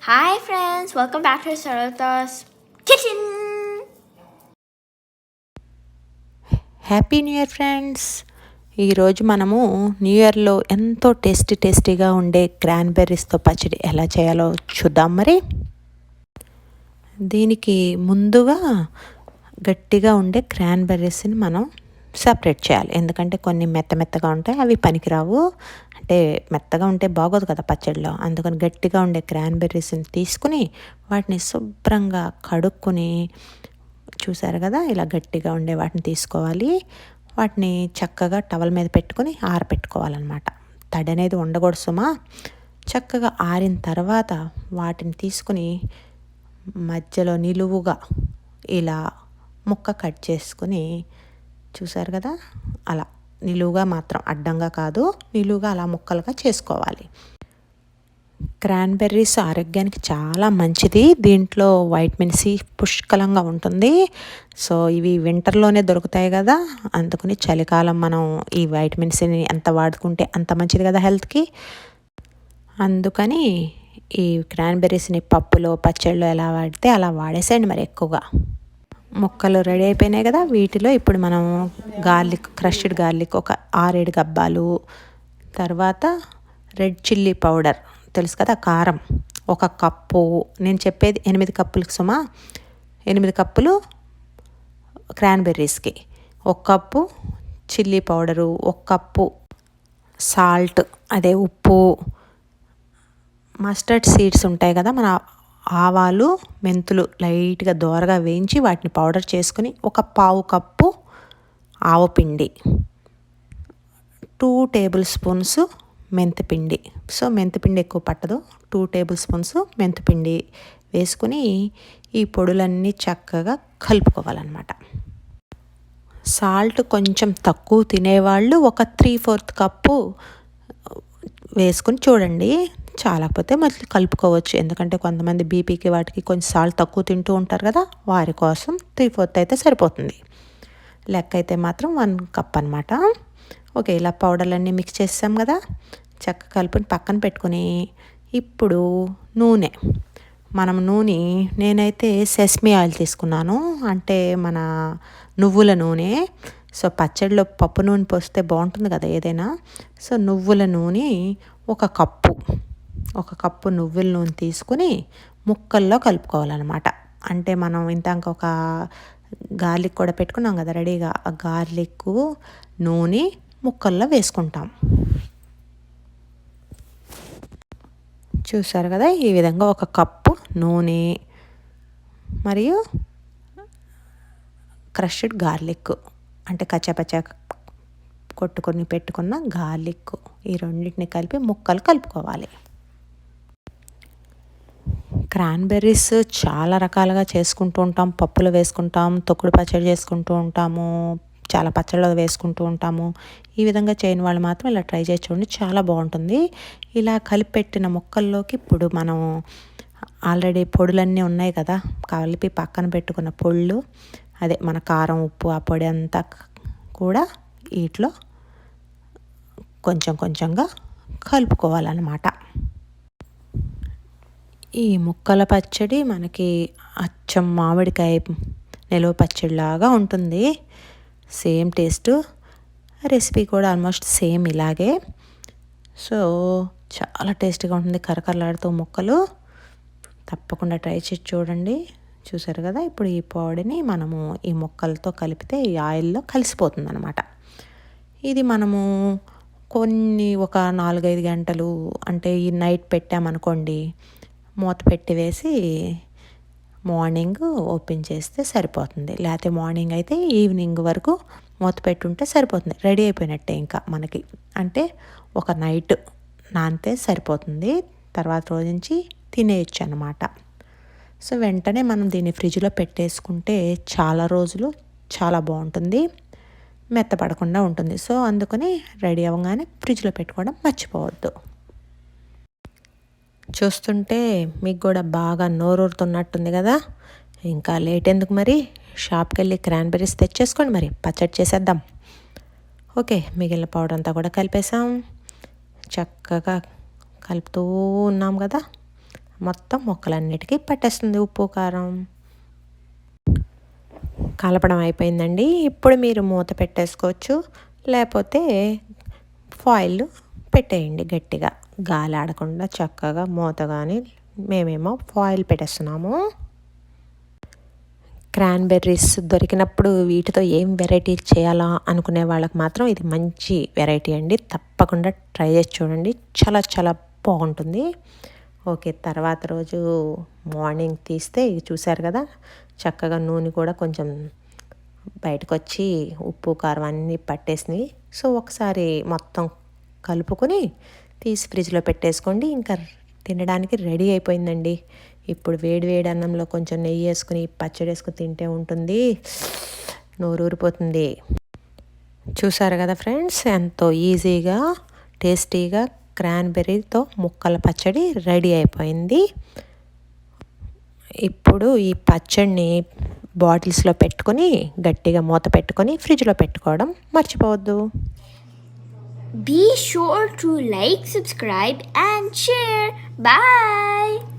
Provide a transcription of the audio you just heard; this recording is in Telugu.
Hi friends, welcome back to Saralitha's kitchen. Happy new year friends. ఈరోజు మనము న్యూ ఇయర్లో ఎంతో టేస్టీగా ఉండే క్రాన్బెర్రీస్తో పచ్చడి ఎలా చేయాలో చూద్దాం. మరి దీనికి ముందుగా గట్టిగా ఉండే క్రాన్బెర్రీస్ని మనం సపరేట్ చేయాలి. ఎందుకంటే కొన్ని మెత్తగా ఉంటాయి, అవి పనికిరావు. అంటే మెత్తగా ఉంటే బాగోదు కదా పచ్చడిలో. అందుకని గట్టిగా ఉండే క్రాన్బెర్రీస్ని తీసుకుని వాటిని శుభ్రంగా కడుక్కొని, చూసారు కదా, ఇలా గట్టిగా ఉండే వాటిని తీసుకోవాలి. వాటిని చక్కగా టవల్ మీద పెట్టుకొని ఆరబెట్టుకోవాలన్నమాట. తడి అనేది ఉండకూడదు సుమా. చక్కగా ఆరిన తర్వాత వాటిని తీసుకుని మధ్యలో నిలువుగా ఇలా ముక్క కట్ చేసుకుని, చూసారు కదా, అలా నిలువుగా మాత్రం, అడ్డంగా కాదు, నిలువుగా అలా ముక్కలుగా చేసుకోవాలి. క్రాన్బెర్రీస్ ఆరోగ్యానికి చాలా మంచిది. దీంట్లో వైటమిన్ సి పుష్కలంగా ఉంటుంది. సో ఇవి వింటర్లోనే దొరుకుతాయి కదా, అందుకని చలికాలం మనం ఈ వైటమిన్ సిని ఎంత వాడుకుంటే అంత మంచిది కదా హెల్త్కి. అందుకని ఈ క్రాన్బెర్రీస్ని పప్పులో, పచ్చళ్ళలో ఎలా వాడితే అలా వాడేసేయండి. మరి ఎక్కువగా ముక్కలు రెడీ అయిపోయినాయి కదా, వీటిలో ఇప్పుడు మనం క్రష్డ్ గార్లిక్ ఒక 6-7 గబ్బాలు, తర్వాత రెడ్ చిల్లీ పౌడర్ తెలుసు కదా, కారం 1 కప్పు. నేను చెప్పేది 8 కప్పులకు సుమా. 8 కప్పులు క్రాన్బెర్రీస్కి 1 cup chilli powder, 1 cup salt, అదే ఉప్పు, మస్టర్డ్ సీడ్స్ ఉంటాయి కదా, మన ఆవాలు, మెంతులు లైట్గా దోరగా వేయించి వాటిని పౌడర్ చేసుకుని, 1 కప్పు ఆవపిండి, 2 టేబుల్ స్పూన్స్ మెంతిపిండి. సో మెంతిపిండి ఎక్కువ పట్టదు, 2 టేబుల్ స్పూన్స్ మెంతిపిండి వేసుకుని ఈ పొడులన్నీ చక్కగా కలుపుకోవాలన్నమాట. సాల్ట్ కొంచెం తక్కువ తినేవాళ్ళు ఒక 3/4 కప్పు వేసుకుని చూడండి. చాలకపోతే మళ్ళీ కలుపుకోవచ్చు. ఎందుకంటే కొంతమంది బీపీకి వాటికి కొంచెం సాల్ట్ తక్కువ తింటూ ఉంటారు కదా, వారి కోసం 3/4 అయితే సరిపోతుంది. లెక్క అయితే మాత్రం 1 కప్ అనమాట. ఓకే, ఇలా పౌడర్లన్నీ మిక్స్ చేసాం కదా, చక్కగా కలుపుని పక్కన పెట్టుకుని, ఇప్పుడు నూనె, నేనైతే సెస్మీ ఆయిల్ తీసుకున్నాను, అంటే మన నువ్వుల నూనె. సో పచ్చడిలో పప్పు నూనె పోస్తే బాగుంటుంది కదా ఏదైనా. సో నువ్వుల నూనె 1 కప్పు నువ్వుల నూనె తీసుకుని ముక్కల్లో కలుపుకోవాలన్నమాట. అంటే మనం ఇందాక ఒక గార్లిక్ కూడా పెట్టుకున్నాం కదా రెడీగా, ఆ గార్లిక్ నూనె ముక్కల్లో వేసుకుంటాం. చూసారు కదా, ఈ విధంగా 1 కప్పు నూనె మరియు క్రష్డ్ గార్లిక్, అంటే కచ్చాపచ్చా కొట్టుకొని పెట్టుకున్న గార్లిక్, ఈ రెండింటిని కలిపి ముక్కలు కలుపుకోవాలి. క్రాన్బెర్రీస్ చాలా రకాలుగా చేసుకుంటూ ఉంటాం. పప్పులో వేసుకుంటాం, తొక్కుడు పచ్చడి చేసుకుంటూ ఉంటాము, చాలా పచ్చళ్ళలో వేసుకుంటూ ఉంటాము. ఈ విధంగా చేయని వాళ్ళు మాత్రం ఇలా ట్రై చేసి చూడండి, చాలా బాగుంటుంది. ఇలా కలిపి పెట్టిన ముక్కల్లోకి ఇప్పుడు మనం ఆల్రెడీ పొడులన్నీ ఉన్నాయి కదా, కలిపి పక్కన పెట్టుకున్న పొళ్ళు, అదే మన కారం, ఉప్పు, ఆ పొడి అంతా కూడా వీటిలో కొంచెంగా కలుపుకోవాలన్నమాట. ఈ ముక్కల పచ్చడి మనకి అచ్చం మామిడికాయ నిలువ పచ్చడిలాగా ఉంటుంది. సేమ్ టేస్ట్, రెసిపీ కూడా ఆల్మోస్ట్ సేమ్ ఇలాగే. సో చాలా టేస్టీగా ఉంటుంది, కరకరలాడుతూ ముక్కలు. తప్పకుండా ట్రై చేసి చూడండి. చూసారు కదా, ఇప్పుడు ఈ పొడిని మనము ఈ ముక్కలతో కలిపితే ఈ ఆయిల్లో కలిసిపోతుంది అనమాట. ఇది మనము ఒక 4-5 గంటలు, అంటే ఈ నైట్ పెట్టామనుకోండి, మూత పెట్టి వేసి మార్నింగ్ ఓపెన్ చేస్తే సరిపోతుంది. లేకపోతే మార్నింగ్ అయితే ఈవినింగ్ వరకు మూత పెట్టుంటే సరిపోతుంది, రెడీ అయిపోయినట్టే ఇంకా మనకి. అంటే ఒక నైట్ నానితే సరిపోతుంది, తర్వాత రోజు నుంచి తినేయచ్చు అన్నమాట. సో వెంటనే మనం దీన్ని ఫ్రిడ్జ్లో పెట్టేసుకుంటే చాలా రోజులు చాలా బాగుంటుంది, మెత్తపడకుండా ఉంటుంది. సో అందుకని రెడీ అవ్వగానే ఫ్రిడ్జ్లో పెట్టుకోవడం మర్చిపోవద్దు. చూస్తుంటే మీకు కూడా బాగా నోరూరుతున్నట్టుంది కదా. ఇంకా లేట్ ఎందుకు మరి, షాప్కి వెళ్ళి క్రాన్బెర్రీస్ తెచ్చేసుకోండి, మరి పచ్చడి చేసేద్దాం. ఓకే, మిగిలిన పౌడర్ అంతా కూడా కలిపేసాం, చక్కగా కలుపుతూ ఉన్నాం కదా. మొత్తం ముక్కలన్నిటికీ పట్టేస్తుంది ఉప్పు కారం. కలపడం అయిపోయిందండి. ఇప్పుడు మీరు మూత పెట్టేసుకోవచ్చు, లేకపోతే ఫాయిల్ పెట్టేయండి గట్టిగా, గాలి ఆడకుండా చక్కగా మూత. కానీ మేమేమో ఫాయిల్ పెట్టేస్తున్నాము. క్రాన్బెర్రీస్ దొరికినప్పుడు వీటితో ఏం వెరైటీ చేయాలా అనుకునే వాళ్ళకి మాత్రం ఇది మంచి వెరైటీ అండి. తప్పకుండా ట్రై చేసి చూడండి, చాలా చాలా బాగుంటుంది. ఓకే, తర్వాత రోజు మార్నింగ్ తీస్తే ఇది చూసారు కదా, చక్కగా నూనె కూడా కొంచెం బయటకు వచ్చి ఉప్పు కారం అన్నీ పట్టేసినాయి. సో ఒకసారి మొత్తం కలుపుకొని తీసి ఫ్రిడ్జ్లో పెట్టేసుకోండి. ఇంకా తినడానికి రెడీ అయిపోయిందండి. ఇప్పుడు వేడి వేడి అన్నంలో కొంచెం నెయ్యి వేసుకుని పచ్చడి వేసుకుని తింటే ఉంటుంది, నోరూరిపోతుంది. చూసారు కదా ఫ్రెండ్స్, ఎంతో ఈజీగా టేస్టీగా క్రాన్బెర్రీతో ముక్కల పచ్చడి రెడీ అయిపోయింది. ఇప్పుడు ఈ పచ్చడిని బాటిల్స్లో పెట్టుకొని గట్టిగా మూత పెట్టుకొని ఫ్రిడ్జ్లో పెట్టుకోవడం మర్చిపోవద్దు. Be sure to like, subscribe and share. Bye.